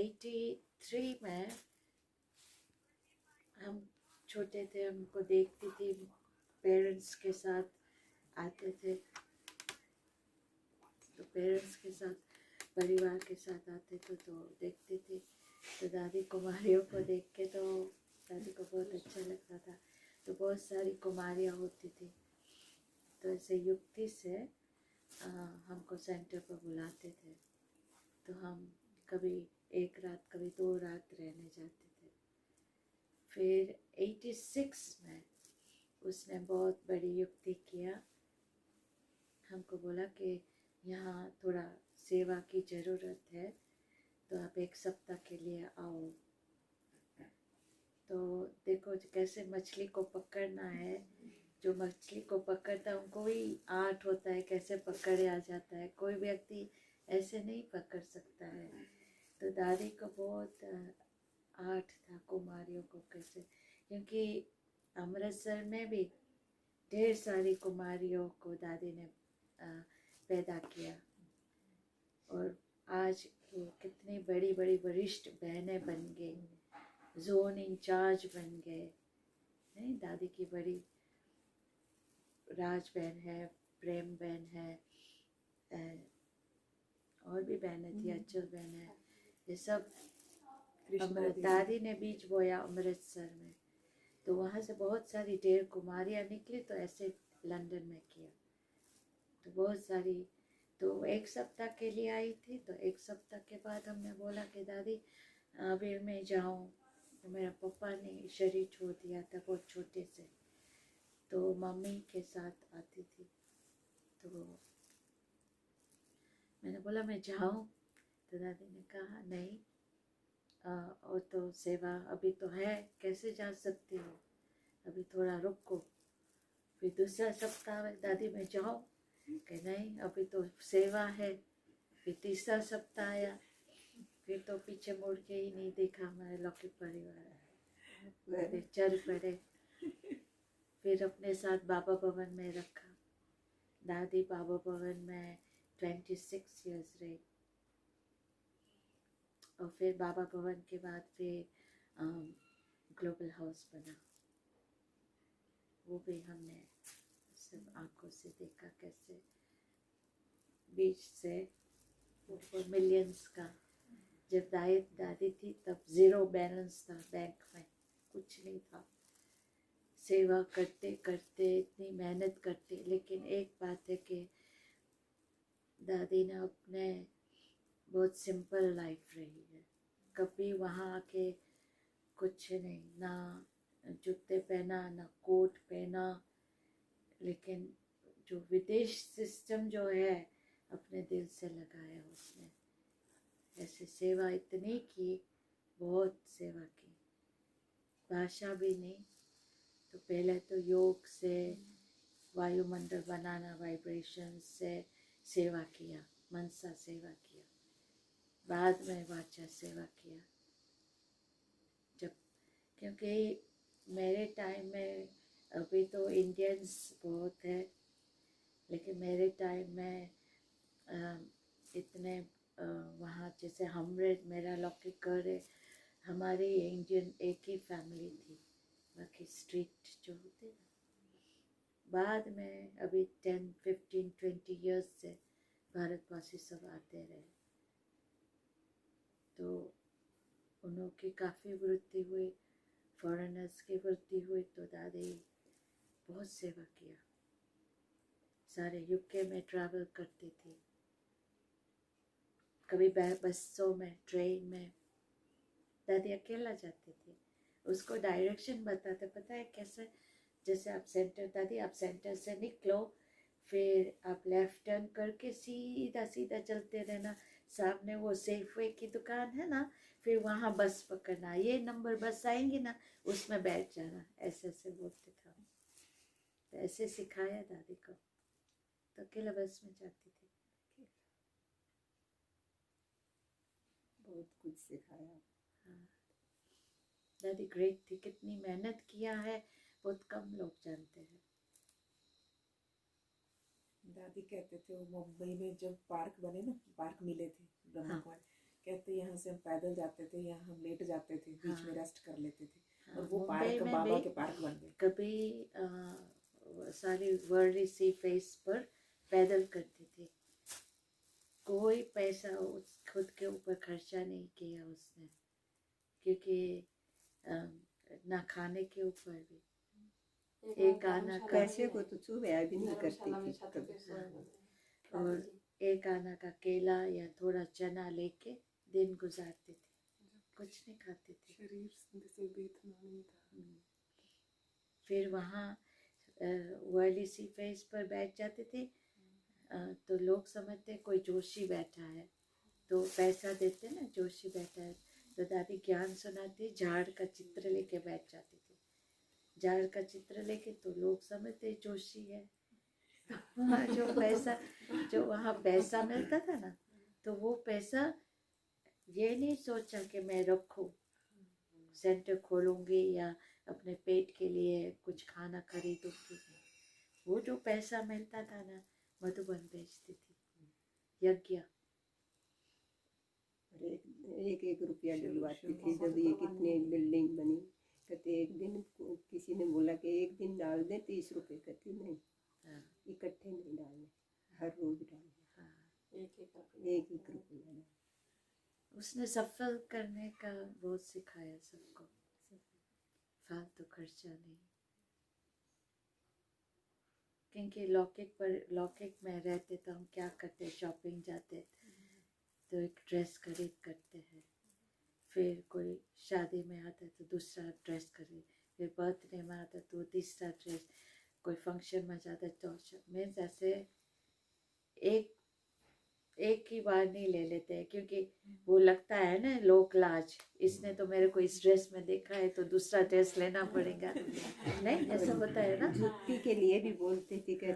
83 में हम छोटे थे, हमको देखती थी, पेरेंट्स के साथ आते थे, तो पेरेंट्स के साथ परिवार के साथ आते थे तो देखते थे। तो दादी कुमारियों को देख के तो दादी को बहुत अच्छा लगता था। तो बहुत सारी कुमारियाँ होती थी, तो ऐसे युक्ति से हमको सेंटर पर बुलाते थे। तो हम कभी एक रात कभी 2 रात रहने जाते थे। फिर 86 में उसने बहुत बड़ी युक्ति किया, हमको बोला कि यहाँ थोड़ा सेवा की ज़रूरत है, तो आप 1 सप्ताह के लिए आओ। तो देखो कैसे मछली को पकड़ना है, जो मछली को पकड़ता है उनको भी आर्ट होता है कैसे पकड़ा जाता है, कोई व्यक्ति ऐसे नहीं पकड़ सकता है। तो दादी को बहुत आर्ट था कुमारियों को कैसे, क्योंकि अमृतसर में भी ढेर सारी कुमारियों को दादी ने पैदा किया, और आज वो कितनी बड़ी बड़ी वरिष्ठ बहनें बन गई, जोन इंचार्ज बन गए। नहीं, दादी की बड़ी राज बहन है, प्रेम बहन है, और भी बहनें थी, अचल बहन है, ये सब दादी ने बीज बोया अमृतसर में। तो वहाँ से बहुत सारी ढेर कुमारियाँ निकली, तो ऐसे लंदन में किया। तो बहुत सारी, तो 1 सप्ताह के लिए आई थी। तो 1 सप्ताह के बाद हमने बोला कि दादी अभी मैं जाऊँ। तो मेरा पापा ने शरीर छोड़ दिया था बहुत छोटे से, तो मम्मी के साथ आती थी। तो मैंने बोला मैं जाऊँ, तो दादी ने कहा नहीं, और तो सेवा अभी तो है, कैसे जा सकती हो, अभी थोड़ा रुको। फिर दूसरा सप्ताह में दादी मैं जाऊँ, कि नहीं अभी तो सेवा है। फिर तीसरा सप्ताह आया, फिर तो पीछे मुड़ के ही नहीं देखा हमारे लौकिक परिवार, फिर चल पड़े। फिर अपने साथ बाबा भवन में रखा, दादी बाबा भवन में 26 ईयर्स रही। और फिर बाबा भवन के बाद फिर ग्लोबल हाउस बना, वो भी हमने सब आंखों से देखा कैसे बीच से ऊपर मिलियंस का। जब दादी थी तब 0 बैलेंस था बैंक में, कुछ नहीं था। सेवा करते करते इतनी मेहनत करते, लेकिन एक बात है कि दादी ने अपने बहुत सिंपल लाइफ रही है, कभी वहाँ आके कुछ नहीं, ना जूते पहना ना कोट पहना, लेकिन जो विदेश सिस्टम जो है अपने दिल से लगाया उसने। ऐसे सेवा इतनी की, बहुत सेवा की, भाषा भी नहीं। तो पहले तो योग से वायुमंडल बनाना, वाइब्रेशन से सेवा किया, मनसा सेवा किया, बाद में वाचा सेवा किया। जब क्योंकि मेरे टाइम में, अभी तो इंडियंस बहुत है, लेकिन मेरे टाइम में इतने वहाँ जैसे मेरा लौकिक घर है, हमारी इंडियन एक ही फैमिली थी, बाकी स्ट्रीट जो होते ना। बाद में अभी 10, 15, 20 ईयर्स से भारतवासी सब आते रहे, तो उन्हों की काफ़ी वृद्धि हुई, फॉरेनर्स की वृद्धि हुई। तो दादी बहुत सेवा किया, सारे यूके में ट्रैवल करती थी, कभी बसों में, ट्रेन में। दादी अकेला जाती थी, उसको डायरेक्शन बताते, पता है कैसे, जैसे आप सेंटर, दादी आप सेंटर से निकलो, फिर आप लेफ्ट टर्न करके सीधा सीधा चलते रहना, सामने वो सेफवे की दुकान है ना, फिर वहाँ बस पकड़ना, ये नंबर बस आएंगी ना, उसमें बैठ जाना, ऐसे ऐसे बोलते था। तो ऐसे सिखाया दादी को, तो अकेला बस में जाती थी। बहुत कुछ सिखाया। हाँ, दादी ग्रेट थी, कितनी मेहनत किया है बहुत कम लोग जानते हैं। दादी कहते थे वो मुंबई में जब पार्क बने ना, पार्क मिले थे ब्रह्मा हाँ। कुमारी, कहते यहाँ से हम पैदल जाते थे, यहाँ हम लेट जाते थे, बीच में हाँ। रेस्ट कर लेते थे। हाँ, और वो मुंबई पार्क में बाबा भी के पार्क बन गए। कभी सारी वर्ल्ड सी फेस पर पैदल करते थे। कोई पैसा उस खुद के ऊपर खर्चा नहीं किया उसने, क्योंकि ना खाने के ऊपर भी एक गाना का पैसे को तो छुआ भी नहीं करती थी कभी। और एक आना का केला या थोड़ा चना लेके दिन गुजारते थे, कुछ नहीं खाते थे। शरीर से बेतना नहीं था। फिर वहाँ वर्ली सी फेस पर बैठ जाते थे, तो लोग समझते कोई जोशी बैठा है, तो पैसा देते ना, जोशी बैठा है, तो दादी ज्ञान सुनाती, झाड़ का चित्र लेके बैठ जाती थी। झाड़ का चित्र लेके तो लोग समझते जोशी है। तो वहाँ जो वहाँ पैसा मिलता था ना, तो वो पैसा ये नहीं सोचा कि मैं रखूं, सेंटर खोलूंगी या अपने पेट के लिए कुछ खाना खरीदूंगी। वो जो पैसा मिलता था ना, मधुबन बेचती थी, यज्ञ। एक एक रुपया डलवाती थी। जब ये कितने बिल्डिंग बनी, कहते एक दिन किसी ने बोला कि एक दिन डाल दे 30 रुपए, कहती नहीं, इकट्ठे नहीं डालने, हर रोज डालने, एक एक रुपया। उसने सफल करने का बहुत सिखाया सबको, फालतू खर्चा नहीं। क्योंकि लौकिक में रहते तो हम क्या करते, शॉपिंग जाते तो एक ड्रेस खरीद करते हैं, फिर कोई शादी में आता है तो दूसरा ड्रेस खरीद, फिर बर्थडे में आता है तो तीसरा ड्रेस, कोई फंक्शन में जाता है तो मीन्स ऐसे एक ही बार नहीं ले लेते हैं, क्योंकि वो लगता है ना लोक लाज, इसने तो मेरे को इस ड्रेस में देखा है तो दूसरा ड्रेस लेना पड़ेगा। नहीं, ऐसा होता है ना। जुत्ती के लिए भी बोलते थे कि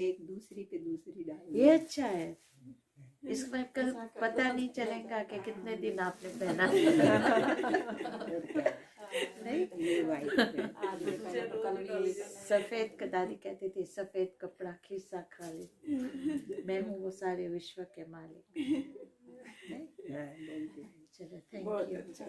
एक दूसरी पे दूसरी डाल। ये अच्छा है, इसमें कल पता नहीं चलेगा कि कितने दिन आपने पहना। नहीं, सफेद का दादी कहती थी, सफेद कपड़ा खिस्सा खा ले, मैं हूँ वो सारे विश्व के मालिक। चलो, थैंक यू।